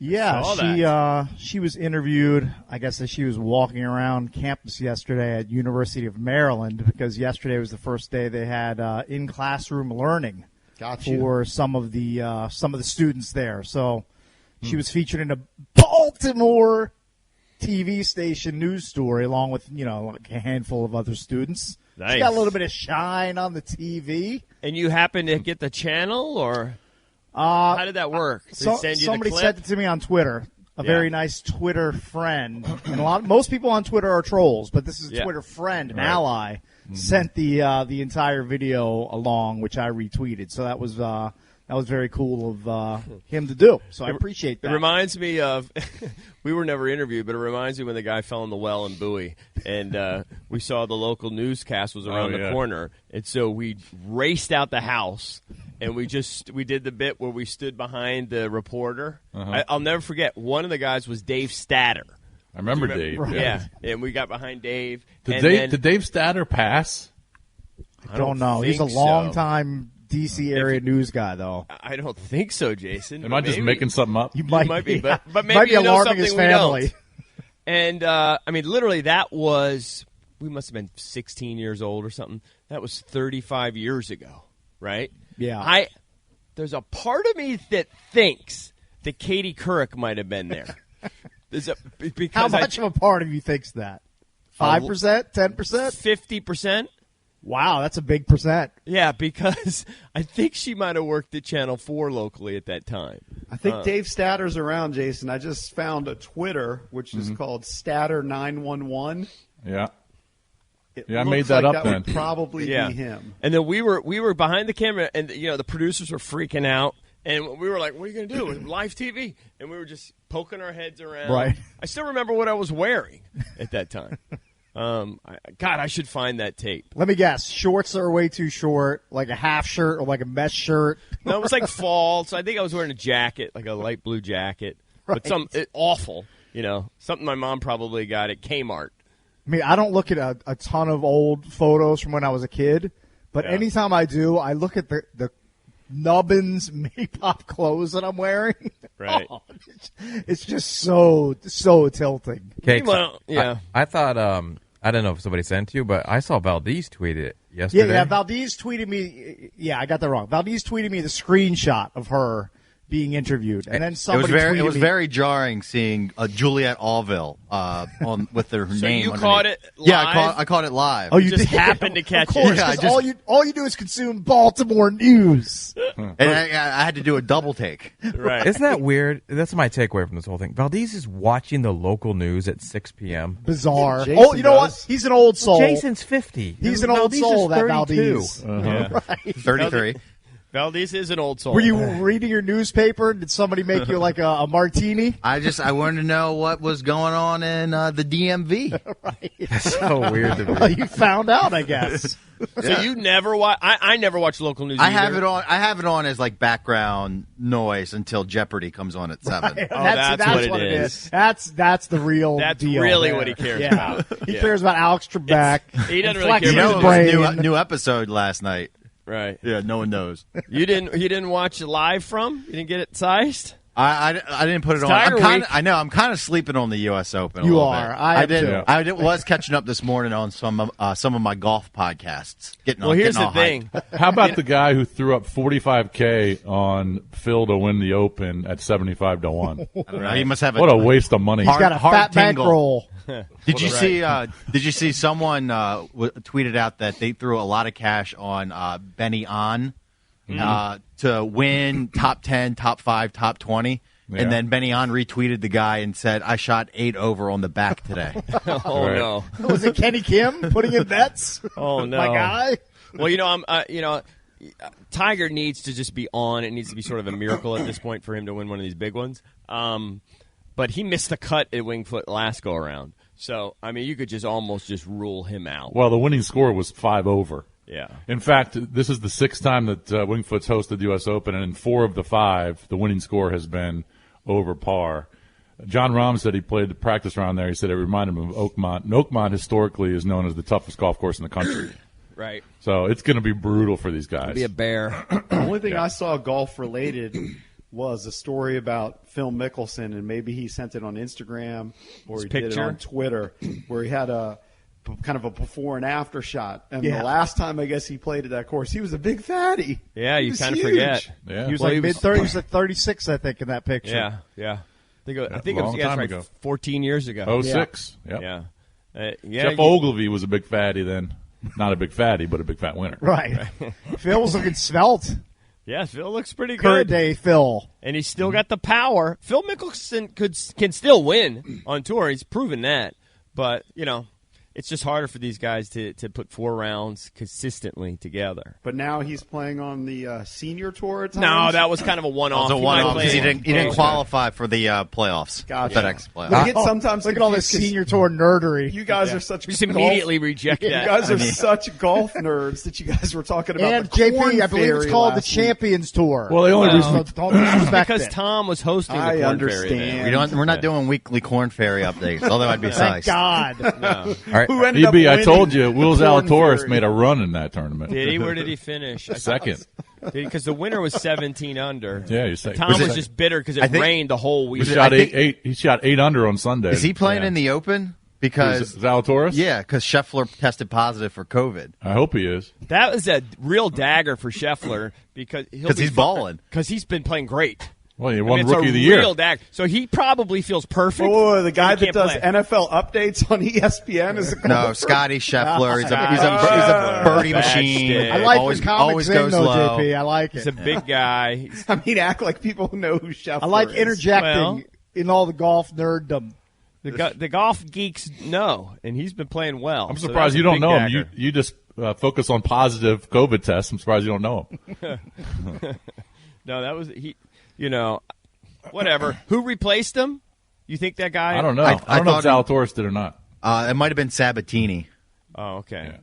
Yeah, she was interviewed, I guess, as she was walking around campus yesterday at University of Maryland, because yesterday was the first day they had in-classroom learning for some of the students there. So she was featured in a Baltimore TV station news story along with, like a handful of other students. Nice. She got a little bit of shine on the TV. And you happened to get the channel, or how did that work? Did they send you somebody the clip? sent it to me on Twitter. A very nice Twitter friend, and most people on Twitter are trolls, but this is a Twitter friend, an ally, sent the entire video along, which I retweeted. So that was very cool of him to do. So I appreciate that. It reminds me of we were never interviewed, but it reminds me when the guy fell in the well in Bowie, and we saw the local newscast was around the corner, and so we raced out the house. And we did the bit where we stood behind the reporter. I'll never forget. One of the guys was Dave Statter. I remember Dave. Right. Yeah, and we got behind Dave. Did Dave Statter pass? I don't know. He's a long-time D.C. area news guy, though. I don't think so, Jason. Am I just making something up? You might be, but maybe might be you know alarming something his family. we don't. And literally, we must have been 16 years old or something. That was 35 years ago, right? Yeah. There's a part of me that thinks that Katie Couric might have been there. How much of a part of you thinks that? 5%? 10%? 50%? Wow, that's a big percent. Yeah, because I think she might have worked at Channel 4 locally at that time. I think Dave Statter's around, Jason. I just found a Twitter, which is called Statter911. Yeah. I made that up that then. Would probably be him. And then we were behind the camera, and the producers were freaking out, and we were like, "What are you going to do? It's live TV?" And we were just poking our heads around. Right. I still remember what I was wearing at that time. I should find that tape. Let me guess. Shorts are way too short, like a half shirt or like a mesh shirt. No, it was like fall, so I think I was wearing a jacket, like a light blue jacket, but awful. Something my mom probably got at Kmart. I mean, I don't look at a ton of old photos from when I was a kid, but anytime I do, I look at the nubbins Maypop clothes that I'm wearing. Right. It's just so tilting. Okay, well, yeah. I thought, I don't know if somebody sent you, but I saw Valdez tweet it yesterday. Yeah, Valdez tweeted me. Yeah, I got that wrong. Valdez tweeted me the screenshot of her being interviewed, and then somebody it was very jarring seeing Juliette Allville with their so name. You underneath. caught it live? Yeah, I caught it live. Oh, you just did? happened to catch of course, it. Yeah, all you do is consume Baltimore news. And I had to do a double take. Right? Isn't that weird? That's my takeaway from this whole thing. Valdez is watching the local news at 6 p.m. Bizarre. Jason You know what? He's an old soul. Jason's 50. He's an old Valdez soul. is That 32. Valdez. Yeah. 33. Valdez is an old soul. Were you reading your newspaper? Did somebody make you like a martini? I wanted to know what was going on in the DMV. Right. That's so weird to me. Well, you found out, I guess. So you never watch? I never watch local news. I have it on as like background noise until Jeopardy comes on at 7. Right. Oh, that's what it is. That's the real That's deal. really there. what he cares about. He cares about Alex Trebek. He doesn't really flexing care his about It brain. was a new episode last night. Right. Yeah, no one knows. You didn't watch it live from? You didn't get it sized? I didn't put it on. Tiger Week. I know. I'm kind of sleeping on the U.S. Open. You little are. Bit. I am too. I was catching up this morning on some of my golf podcasts. Here's the thing. How about the guy who threw up $45K on Phil to win the Open at 75 to 1? I don't know. He must have What a waste of money. He's got a hard fat tingle. bankroll. Did you see someone tweeted out that they threw a lot of cash on Benny On to win top 10, top 5, top 20? Yeah. And then Benny On retweeted the guy and said, "I shot 8 over on the back today." Oh Right. no. Was it Kenny Kim putting in bets? Oh no. My guy. Well, Tiger needs to just be on. It needs to be sort of a miracle at this point for him to win one of these big ones. But he missed the cut at Winged Foot last go around. So you could just almost rule him out. Well, the winning score was 5 over. Yeah. In fact, this is the 6th time that Winged Foot's hosted the U.S. Open, and in 4 of the 5, the winning score has been over par. John Rahm said he played the practice round there. He said it reminded him of Oakmont. And Oakmont historically is known as the toughest golf course in the country. Right. So it's going to be brutal for these guys. Be a bear. The only thing I saw golf related was a story about Phil Mickelson, and maybe he sent it on Instagram or he did it on Twitter, where he had a kind of a before and after shot. And the last time I guess he played at that course, he was a big fatty. Yeah, you kind of forget. Yeah. He was like mid-30s. He was like 36, I think, in that picture. Yeah. I think it was 14 years ago. 06. Yeah. Jeff Ogilvy was a big fatty then. Not a big fatty, but a big fat winner. Right. Phil was looking svelte. Yeah, Phil looks pretty good. Current day Phil. And he's still got the power. Phil Mickelson can still win on tour. He's proven that. But, it's just harder for these guys to put 4 rounds consistently together. But now he's playing on the senior tour at times? No, that was kind of a one-off. It was a one-off because he didn't qualify for the playoffs. Gotcha. FedEx playoffs. Look at all this senior tour nerdery. You guys are such just immediately reject that. You guys are such golf nerds that you guys were talking about. And the JP, I believe it's called the last week. Champions Tour. Well, the only reason don't disrespect because it. Tom was hosting the I Corn Ferry understand. event. We're not doing weekly Corn Ferry updates, although I'd be Thank sized. God. No. All right. Who ended up EB, I winning told you, Will the Corn Zalatoris Ferry? made a run in that tournament. Did he? Where did he finish? Second. Because the winner was 17 under. Yeah, you say. Tom was just bitter because it rained the whole week. He shot He shot 8 under on Sunday. Is he playing in the Open? Because Zalatoris? Yeah, because Scheffler tested positive for COVID. I hope he is. That was a real dagger for Scheffler because he's balling. Because he's been playing great. Well, he won it's Rookie a of the Year. Real dagger. So he probably feels perfect. Oh, the guy He that can't does play. NFL updates on ESPN is a golfer? No, Scotty Scheffler. He's a birdie machine. stick. I like always, the comics always in, goes though, low. JP. I like He's it. a big guy. I mean, act like people know who Scheffler I like is. interjecting Well- in all the golf nerddom. The golf geeks know, and he's been playing well. I'm So surprised that's you a don't big know dagger. him. You just focus on positive COVID tests. I'm surprised you don't know him. No, that was he. Whatever. Who replaced him? You think that guy? I don't know. I I don't know if thought Zalatoris did or not. It might have been Sabatini. Oh, okay.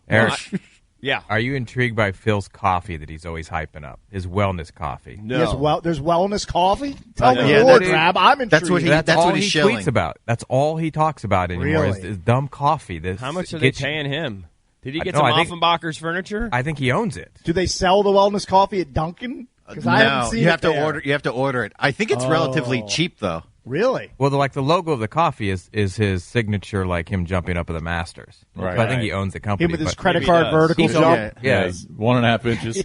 Eric, Yeah. are you intrigued by Phil's coffee that he's always hyping up? His wellness coffee. No. There's wellness coffee. Tell me yeah, more, that- Drab. I'm intrigued. that's what he- That's all what he he's shilling. tweets about. That's all he talks about anymore Really? is dumb coffee. How much are they gets you- paying him? Did he get No, some I think- Offenbacher's furniture? I think he owns it. Do they sell the wellness coffee at Dunkin'? Because I haven't No, seen you it have to there. order. You have to order it. I think it's relatively cheap though. Really? Well, the logo of the coffee is his signature, like him jumping up at the Masters. Right. So I think he owns the company. Him with his but credit Maybe he card does. vertical He's jump. always- yeah, it's 1.5 inches.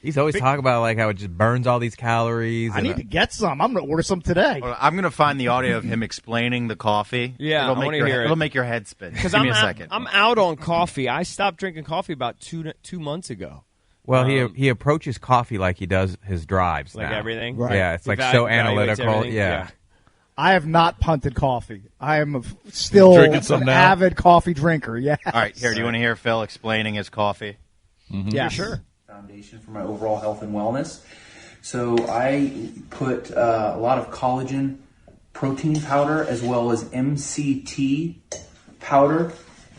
he's always talking about like how it just burns all these calories. I and, need to get some. I'm going to order some today. I'm going to find the audio of him explaining the coffee. Yeah, it'll I make wanna your hear it. It'll make your head spin. Because Give me a second. I'm out on coffee. I stopped drinking coffee about two months ago. Well, he approaches coffee like he does his drives. Like now. everything? Right. Yeah, it's like Evaluates so analytical. everything? Yeah. I have not punted coffee. I am still Drinking some an now? avid coffee drinker. Yes. All right, here. Do you want to hear Phil explaining his coffee? Yeah, Sure. Foundation for my overall health and wellness. So I put a lot of collagen protein powder as well as MCT powder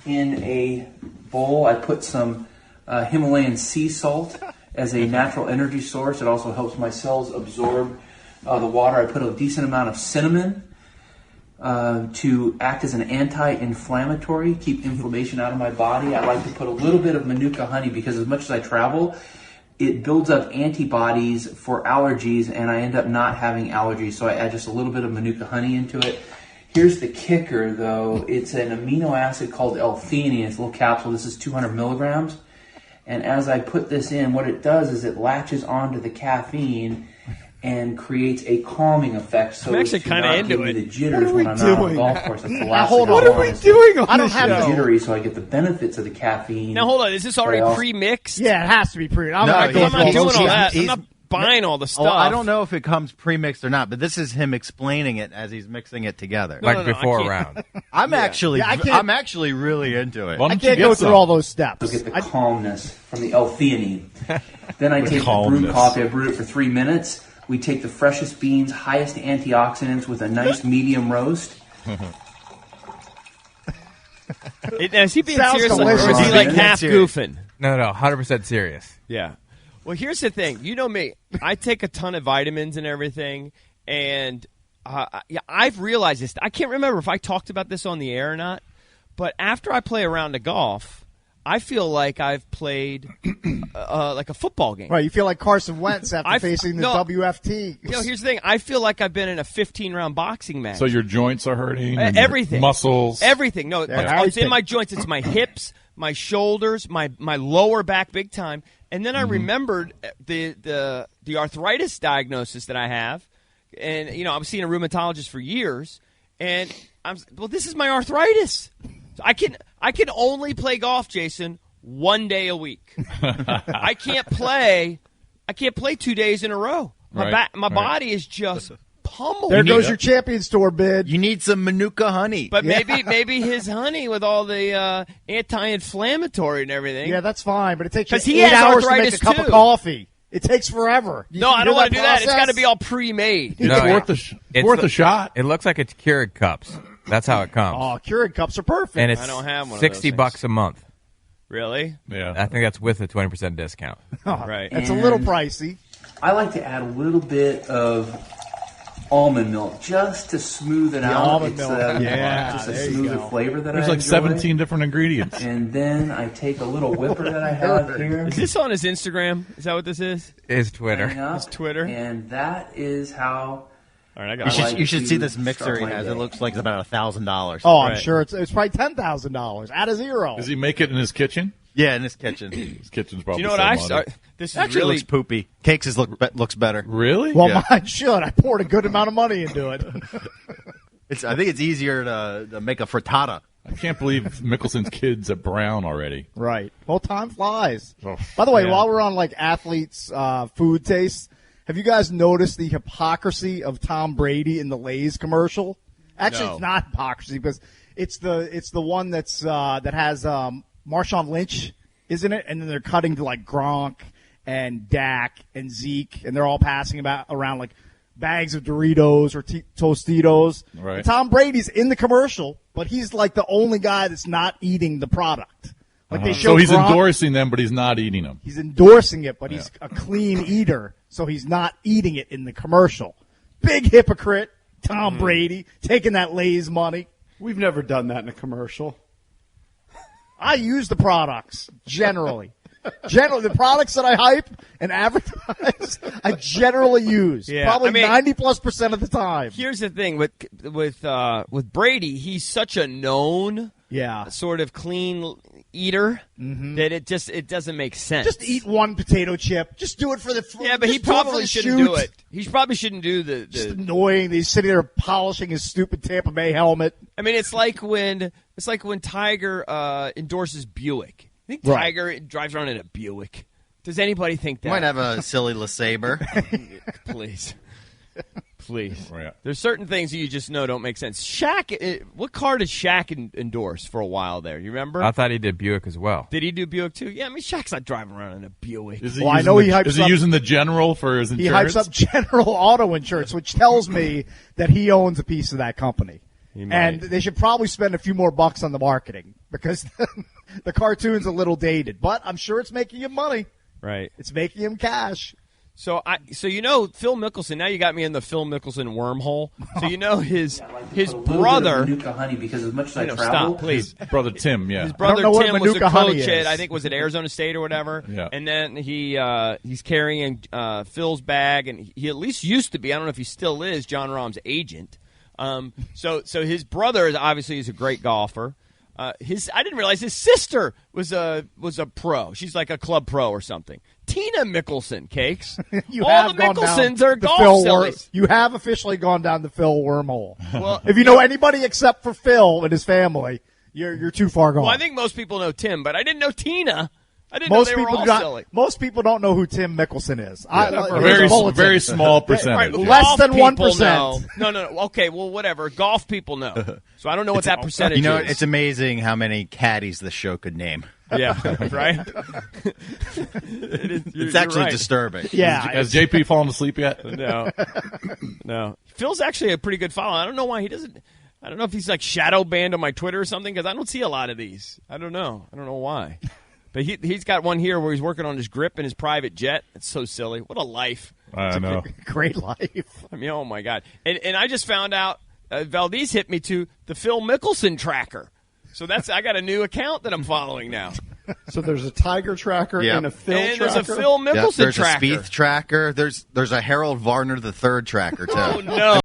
in a bowl. I put some Himalayan sea salt as a natural energy source. It also helps my cells absorb the water. I put a decent amount of cinnamon to act as an anti-inflammatory, keep inflammation out of my body. I like to put a little bit of Manuka honey because as much as I travel, it builds up antibodies for allergies and I end up not having allergies. So I add just a little bit of Manuka honey into it. Here's the kicker though. It's an amino acid called L-theanine. It's a little capsule. This is 200 milligrams. And as I put this in, what it does is it latches onto the caffeine and creates a calming effect. So I'm actually as to kinda not into give me it. the jitters when I'm out on the golf course. That's the last hold thing on. I What are want we is to doing on I this don't have show? jittery, so I get the benefits of the caffeine. Now hold on. Is this already But I also- pre-mixed? Yeah, it has to be pre. I'm No, not I'm going not through all doing those all steps. that. I'm he's- not buying all the stuff. Oh, I don't know if it comes pre-mixed or not, but this is him explaining it as he's mixing it together. Like no, I before a can't. round. I'm actually, Yeah, I can't- I'm actually really into it. Why I don't you can't get go some? through all those steps. to get the I- calmness from the L-theanine. Then I take the calmness. brewed coffee. I brewed it for 3 minutes. We take the freshest beans, highest antioxidants with a nice medium roast. Is he being Sounds serious, or delicious. is he like Dead half serious. goofing? No, 100% serious. Yeah. Well, here's the thing. You know me. I take a ton of vitamins and everything, and I've realized this. I can't remember if I talked about this on the air or not, but after I play a round of golf, I feel like I've played like a football game. Right, you feel like Carson Wentz after facing the WFT. Here's the thing. I feel like I've been in a 15-round boxing match. So your joints are hurting? Everything. Muscles? Everything. No, it's in my joints. It's my hips, my shoulders, my lower back big time. And then I remembered the arthritis diagnosis that I have. And, I was seeing a rheumatologist for years. And this is my arthritis. So I can only play golf, Jason, 1 day a week. I can't play 2 days in a row. My body is just pummeled. There goes your Champions Tour bid. You need some Manuka honey. But maybe his honey with all the anti-inflammatory and everything. Yeah, that's fine. But it takes you 8 8 hours to make a cup of coffee. It takes forever. No, I don't want to do that. It's got to be all pre-made. It's worth a shot. It looks like it's Keurig cups. That's how it comes. Oh, Keurig cups are perfect. And it's I don't have one of those $60 a month. Really? Yeah. I think that's with a 20% discount. Right. It's a little pricey. I like to add a little bit of almond milk just to smooth it out. Almond milk. Just a smoother flavor that There's I like enjoy. 17 different ingredients. And then I take a little whipper that I have here. Is this on his Instagram? Is that what this is? It's Twitter. It's Twitter. And that is how... All right, I got You should see this mixer he has. It looks like it's about $1,000. Oh, I'm sure it's probably $10,000 out of zero. Does he make it in his kitchen? Yeah, in his kitchen. His kitchen's probably. You know what I start? This is Actually really looks poopy. Cakes looks better. Really? Well, Yeah. mine should. I poured a good amount of money into it. I think it's easier to make a frittata. I can't believe Mickelson's kids at Brown already. Right. Well, time flies. Oh, By the way, yeah. while we're on like athletes' food tastes, have you guys noticed the hypocrisy of Tom Brady in the Lay's commercial? Actually, No. it's not hypocrisy because it's the one that's that has Marshawn Lynch, isn't it? And then they're cutting to like Gronk and Dak and Zeke, and they're all passing around like bags of Doritos or Tostitos. Right. And Tom Brady's in the commercial, but he's like the only guy that's not eating the product. Like they show So he's Gronk- endorsing them, but he's not eating them. He's endorsing it, but he's a clean eater, so he's not eating it in the commercial. Big hypocrite, Tom Brady, taking that Lay's money. We've never done that in a commercial. I use the products, generally. The products that I hype and advertise, I generally use. Yeah, Probably I mean, 90+% of the time. Here's the thing with Brady, he's such a known sort of clean eater that it doesn't make sense. Just eat one potato chip. Just do it for the Yeah, but he probably shouldn't do it. He probably shouldn't do the Just annoying. He's sitting there polishing his stupid Tampa Bay helmet. I mean, it's like when Tiger endorses Buick. I think Right. Tiger drives around in a Buick. Does anybody think that? Might have a silly LeSabre. Please. Please. Yeah. There's certain things that you just know don't make sense. Shaq, what car did Shaq endorse for a while there? You remember? I thought he did Buick as well. Did he do Buick too? Yeah, I mean, Shaq's not driving around in a Buick. Is he Well, I using know the- he hypes Is he up- using the General for his He insurance? hypes up General Auto Insurance, which tells me that he owns a piece of that company. might. And they should probably spend a few more bucks on the marketing because the cartoon's a little dated. But I'm sure it's making him money. Right. It's making him cash. So Phil Mickelson. Now you got me in the Phil Mickelson wormhole. So his brother. Manuka honey, because as much as I travel, Stop, please. Brother Tim, yeah. His brother know what Tim was a Manuka honey coach at, is. I think, was it Arizona State or whatever. Yeah. And then he's carrying Phil's bag, and he at least used to be. I don't know if he still is John Rahm's agent. So his brother is obviously a great golfer. I didn't realize his sister was a pro. She's like a club pro or something. Tina Mickelson, Cakes. All the Mickelsons are golf sillies. You have officially gone down the Phil wormhole. Well, If you know anybody except for Phil and his family, you're too far gone. Well, I think most people know Tim, but I didn't know Tina. I didn't know they were all silly. Most people don't know who Tim Mickelson is. Very small percentage. Right, Less golf than people 1%. know. No. Okay, well, whatever. Golf people know. So I don't know what that percentage You know, is. it's amazing how many caddies the show could name. Yeah, right? It's actually right. disturbing. Yeah. Has JP fallen asleep yet? No. Phil's actually a pretty good follow. I don't know why he doesn't. I don't know if he's like shadow banned on my Twitter or something because I don't see a lot of these. I don't know why. But he's got one here where he's working on his grip in his private jet. It's so silly. What a life. I know. Great life. I mean, oh my God. And I just found out Valdez hit me to the Phil Mickelson tracker. So I got a new account that I'm following now. So there's a Tiger tracker and a Phil tracker. There's a Phil Mickelson there's tracker. There's a Spieth tracker. There's a Harold Varner III tracker too. Oh no.